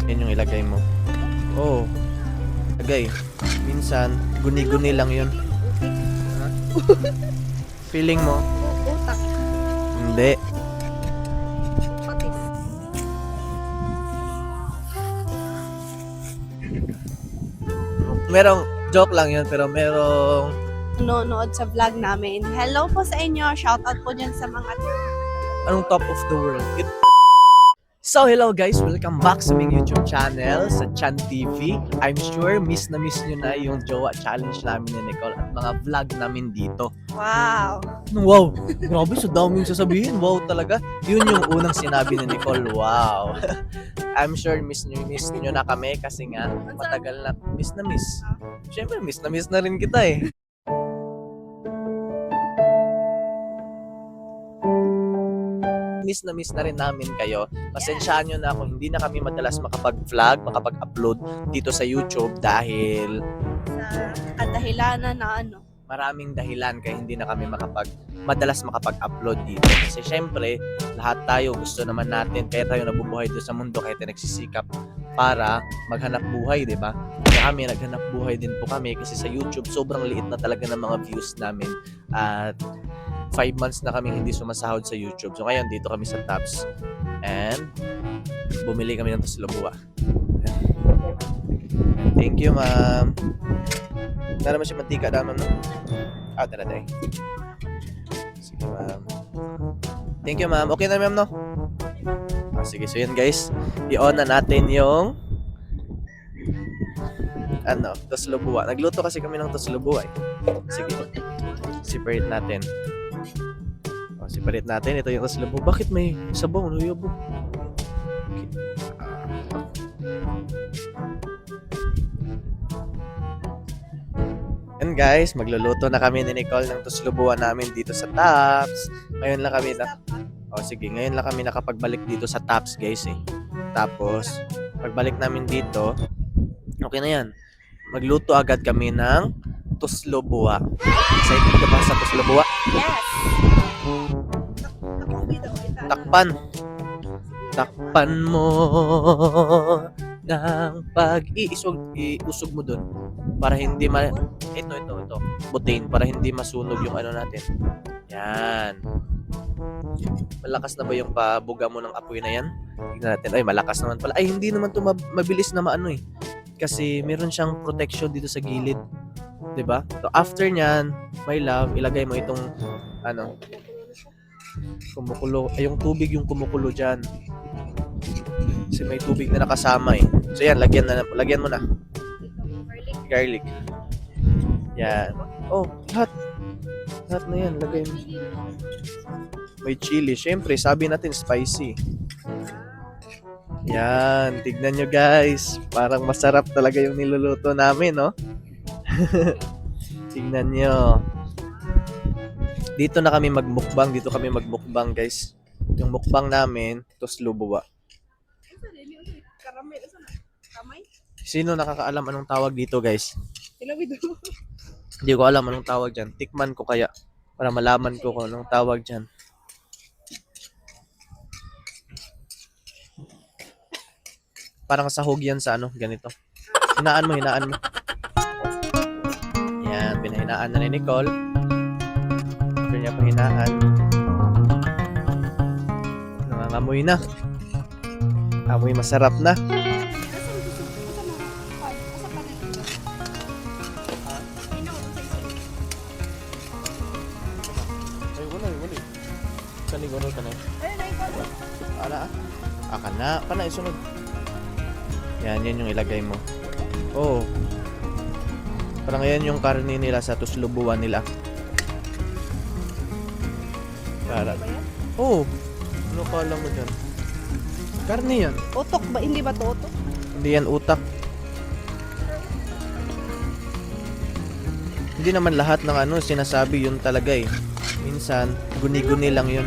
Yan yung ilagay mo. Oo. Lagay. Minsan, guni-guni lang yun. Feeling mo? Utak. Hindi. Patis. Merong joke lang yun, pero merong Nanonood sa vlog namin. Hello po sa inyo. Shoutout po dyan sa mga anong top of the world. So hello guys, welcome back sa aming YouTube channel, sa Chan TV. I'm sure miss na miss nyo na yung Jowa Challenge namin ni Nicole at mga vlog namin dito. Wow. Wow! Grabe, so daming sasabihin. Wow talaga. Yun yung unang sinabi ni Nicole. Wow! I'm sure miss nyo na kami kasi nga matagal na miss na miss. Siyempre miss na rin kita eh. Miss na rin namin kayo. Pasensyaan nyo na kung hindi na kami madalas makapag-vlog, makapag-upload dito sa YouTube dahil Sa kadahilanan na ano. maraming dahilan kaya hindi na kami madalas makapag-upload dito. Kasi syempre, lahat tayo gusto naman natin, kaya tayo nabubuhay dito sa mundo, kaya tayo nagsisikap para maghanap buhay, di ba? Kaya kami, naghanap buhay din po kami kasi sa YouTube, sobrang liit na talaga ng mga views namin. At 5 months na kami hindi sumasahod sa YouTube. So ngayon, dito kami sa Tops. And bumili kami ng Tuslobua. Thank you, ma'am. Tara naman siya mantika naman, no? Tara tayo. Sige, ma'am. Thank you, ma'am. Okay na, ma'am, no? Sige, so yun, guys. I-on na natin yung Tuslobua. Nagluto kasi kami ng Tuslobua, eh. Sige. Separate natin. Separate natin. Ito yung Tuslobua. Bakit may sabaw? Nuyabo. And guys, magluluto na kami ni Nicole ng Tuslobua namin dito sa Tops. Ngayon lang kami ngayon lang kami nakapagbalik dito sa Tops, guys, eh. Tapos, pagbalik namin dito, okay na yan. Magluto agad kami ng Tuslobua. Excited ka ba sa Tuslobua? Yes. Takpan mo ng iusog mo dun para hindi ito butane para hindi masunog yung ano natin. Yan. Malakas na ba yung pabuga mo ng apoy na yan? Tignan natin. Ay, malakas naman pala. Ay, hindi naman to mabilis na maano eh. Kasi meron siyang protection dito sa gilid. 'Di ba? So after niyan, my love, ilagay mo itong kumukulo, ay yung tubig yung kumukulo diyan. Kasi may tubig na nakasama eh. So yan, lagyan mo na. Garlic. Yan. Oh, lahat na yan, lagay mo. May chili, syempre, sabi natin spicy. Yan, tignan nyo guys. Parang masarap talaga yung niluluto namin, no? Tignan nyo. Dito kami magmukbang, guys. Yung mukbang namin, Tuslobua. Sino nakakaalam anong tawag dito, guys? Hindi ko alam anong tawag dyan. Tikman ko kaya para malaman ko kung anong tawag dyan. Parang sahog yan sa ganito. Hinaan mo. Yan, pinahinaan na ni Nicole. Ito niya pahinaan. Nangangamoy na. Amoy masarap na. Wala. Kaniguro ka na. Kana isunod. Yan yung ilagay mo. Oo. Parang yan yung karne nila sa Tuslobua nila. Oo. Ano kala mo dyan? Karne yan. Utok ba? Hindi ba to utok? Hindi yan utak. Hindi naman lahat ng sinasabi yun talaga eh. Minsan, guni-guni lang yun.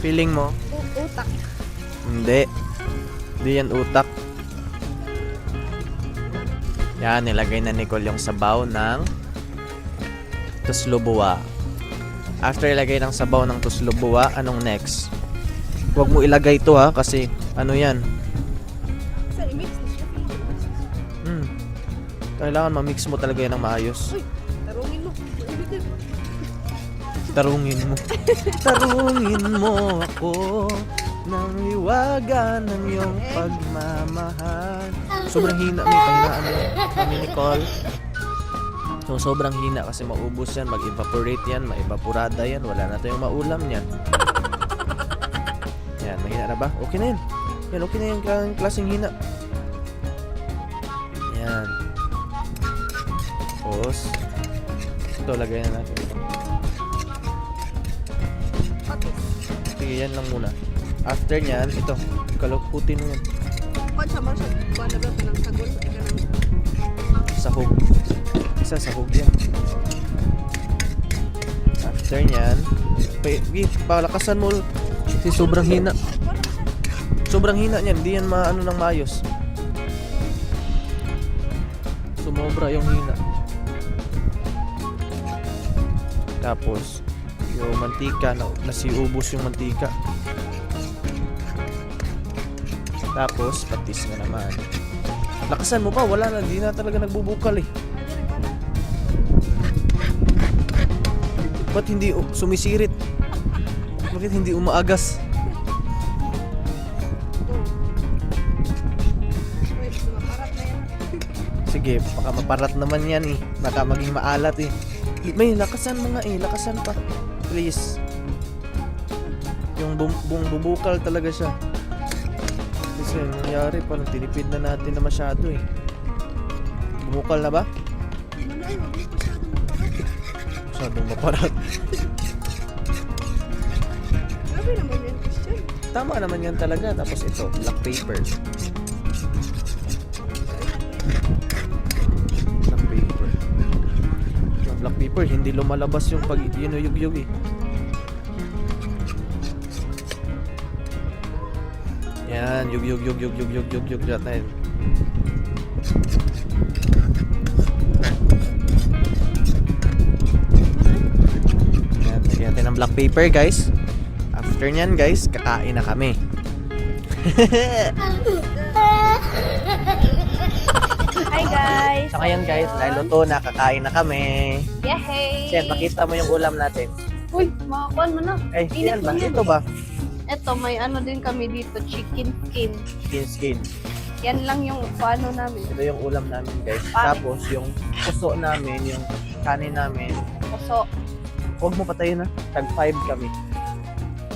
Feeling mo? Utak. Hindi yan utak. Yan, nilagay na Nicole yung sabaw ng Tuslobua. After ilagay ng sabaw ng Tuslobua, anong next? Huwag mo ilagay ito ha, kasi Ano yan? Sa i-mix na siya. Kailangan ma-mix mo talaga yan ng maayos. Uy, tarungin mo. Tarungin mo. Tarungin mo ako ng liwagan ng iyong pagmamahal. Sobrang hina, may kahinaan kami ni Nicole. So, sobrang hina kasi maubos yan, mag-evaporate yan, ma-evaporada yan, wala na tayong maulam yan. Yan, mahina na ba? Okay na yan. Yan, okay na yung klaseng hina. Yan. Tapos, ito, lagay na natin ito. Sige, yan lang muna. After nyan, ito, kalukutin mo yan. Kung sa mo siya, kuha na ba ito ng sagol? Ika ng Sahog. Isa sahog yan. After nyan, palakasan mo. Kasi sobrang hina. Sobrang hina niyan, hindi yan maano ng maayos. Sumobra yung hina. Tapos, yung mantika, nasiubos yung mantika. Tapos, patis na naman. Lakasan mo pa, wala na, hindi na talaga nagbubukal eh. Ba't hindi sumisirit? Bakit hindi umaagas? Wait, maparat na yan. Sige, baka maparat naman yan eh. Baka maging maalat eh. May lakasan mo nga eh, lakasan pa. Please. Yung bubukal talaga siya. Kasi nangyari, parang tinipid na natin na masyado eh. Bumukal na ba? Manay, huwag mo masyadong maparat. Masyadong maparat. Grabe naman yan, Christian. Tama naman yan talaga. Tapos ito, black paper. Black paper. Yung black paper, hindi lumalabas yung pag yunuyug-yug eh. Yan, yug natin. Yan, lagyan natin ng black paper guys. After nyan guys, kakain na kami. Hi guys! So ngayon guys, dahil luto na, kakain na kami. Yay! Siya, pakita mo yung ulam natin. Uy, makakuan mo na. Ay, yan ba? Ito ba? Ito, may ano din kami dito, chicken skin. Skin. Yan lang yung paano namin. Ito yung ulam namin guys. Pare. Tapos yung puso namin, yung kanin namin. Puso. Huwag mo patayin na. Tag 5 kami.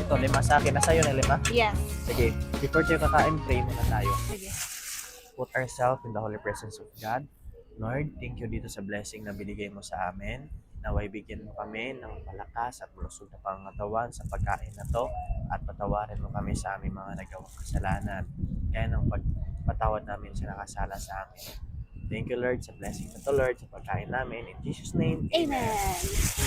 Ito, 5 sa akin. Nasa yun, 5? Yes. Sige, before tayo kakain, pray muna tayo. Sige. Put ourselves in the holy presence of God. Lord, thank you dito sa blessing na binigay mo sa amin. Naway bigyan mo kami ng malakas at malusog na pangatawan sa pagkain na to at patawarin mo kami sa aming mga nagawang kasalanan. Kaya nang pagpatawad namin sa nakasala sa amin. Thank you Lord sa blessing na to Lord sa pagkain namin. In Jesus' name, Amen.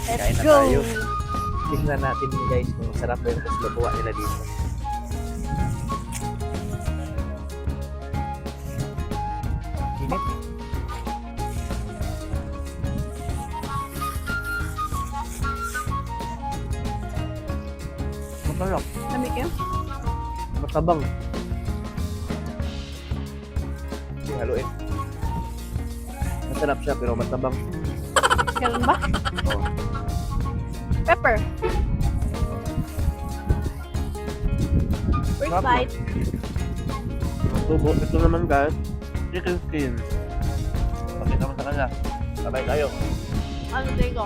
Kain Let's na go. tayo. Tignan natin guys kung masarap ba yung kaslubuha nila dito. Init. Masarap. Lamig yun? Matabang. Haluin. Masarap siya pero matabang. Ganun ba? Oh. Pepper. First Sarap na. bite. Tubo. Ito naman guys. Chicken skin. Pakita mo sa kanila. Sabay tayo. Ano tayo ko?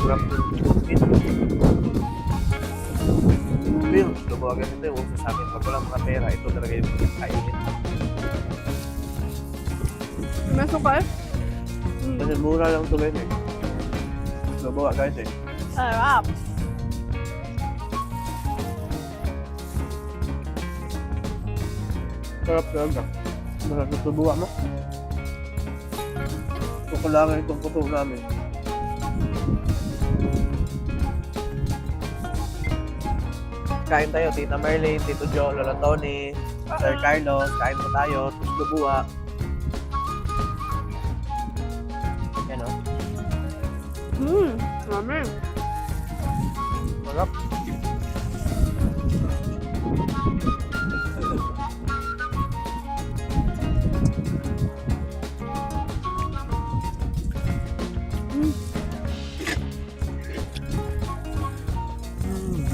Sarap yung chicken skin. Bill, lubuhagan ito yung uso sa akin. Pag walang mga pera, ito talaga yung kainin. May suka eh? Kasi mura lang ito guys eh. Lubuha guys eh. Sarap. Sarap talaga. Masarap yung lubuha mo. Ito kailangan itong puto namin. Kain tayo, Tita Merlin, Tito Joe, Lola Tony, Sir Carlos, kain po tayo, tapos lubuha. Yan o. Mami. Sarap.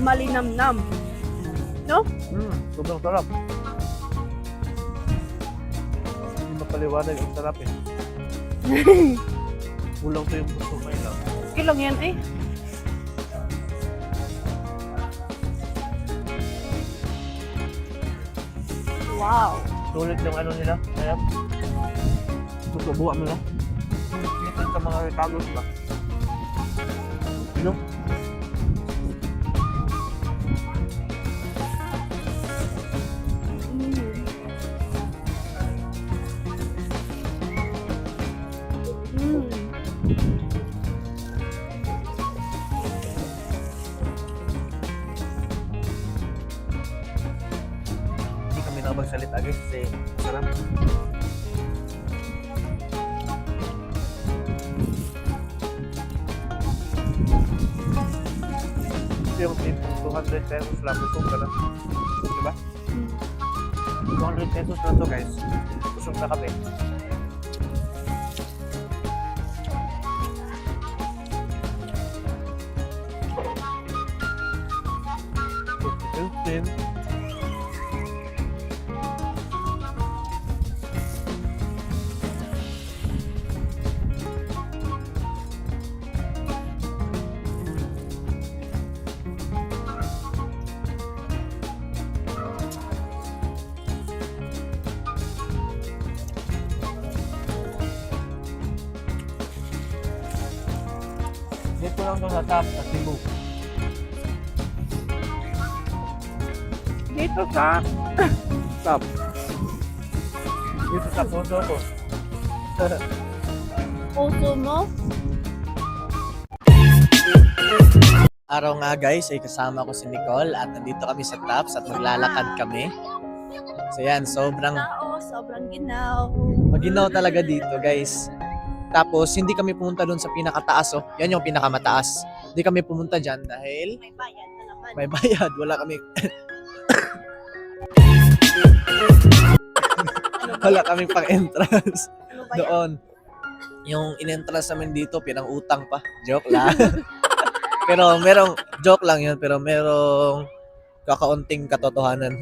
Malinamnam. No? Sobrang sarap. Hindi mapaliwanag ang sarap eh. Kulang to yung gusto may lang. Okay lang yan eh. Wow. Sulit yung ano nila. Kaya, susubuan mo na. Dito sa mga retagos ba? Ano? Hindi kami nakapagsalita guys kasi sarap. Ito yung tip, 200 pesos lang. Busog ka na. Diba? 200 pesos na to guys. Busog na kami. $15. Dito lang to sa top sa Cebu. Dito sa top. Dito sa puso ko. Puso mo? Araw nga guys ay kasama ko si Nicole at nandito kami sa Tops at maglalakad kami. So yan, sobrang Tao, sobrang ginaw. maginaw talaga dito guys. Tapos hindi kami pumunta doon sa pinakataas oh. Yan yung pinakamataas. Hindi kami pumunta dyan dahil May bayad na naman. may bayad. Wala kami wala kaming pang entrance Ano ba yan? doon. Yung in-entrance namin dito pinang-utang pa. Joke lang. Pero merong joke lang yun pero merong kakaunting katotohanan.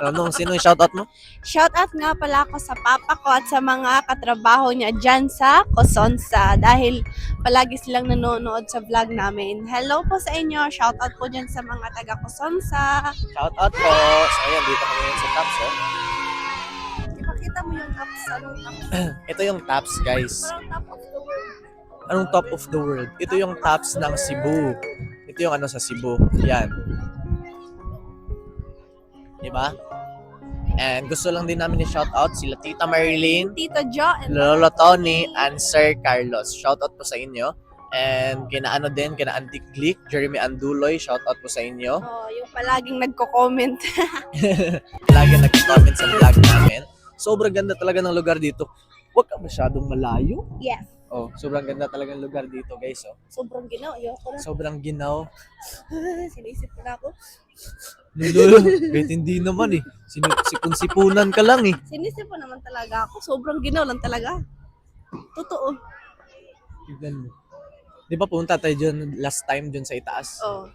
Anong sino yung shoutout mo? Shoutout nga pala ako sa papa ko at sa mga katrabaho niya dyan sa Cosonsa dahil palagi silang nanonood sa vlog namin. Hello po sa inyo. Shoutout po dyan sa mga taga Cosonsa. Shoutout po. So ayan, dito kami ngayon sa Tops oh. Ipakita mo yung tops. Anong tops? Ito yung Tops guys. Parang top of the world. Anong top of the world? Ito yung Tops ng Cebu. Ito yung ano sa Cebu. Yan. Diba? And gusto lang din namin i-shoutout sila Tita Marilyn, Tito Jo and Lolo Tony, and Sir Carlos. Shoutout po sa inyo. And kina ano din, kina Auntie Glick, Jeremy Anduloy, shoutout po sa inyo. Oh, yung palaging nagko-comment. Lagi nag-comment sa vlog namin. Sobrang ganda talaga ng lugar dito. Huwag ka masyadong malayo. Yes. Oh, sobrang ganda talaga ng lugar dito, guys. Oh. Sobrang ginaw. Ayoko na. Sobrang ginaw. Sinisip ko na ako. Lolo, kahit hindi naman eh. Sipon-sipunan ka lang eh. Sinisip ko naman talaga ako. Sobrang ginaw lang talaga. Totoo. Tignan mo. Di ba punta tayo dyan last time dyan sa itaas? Oh.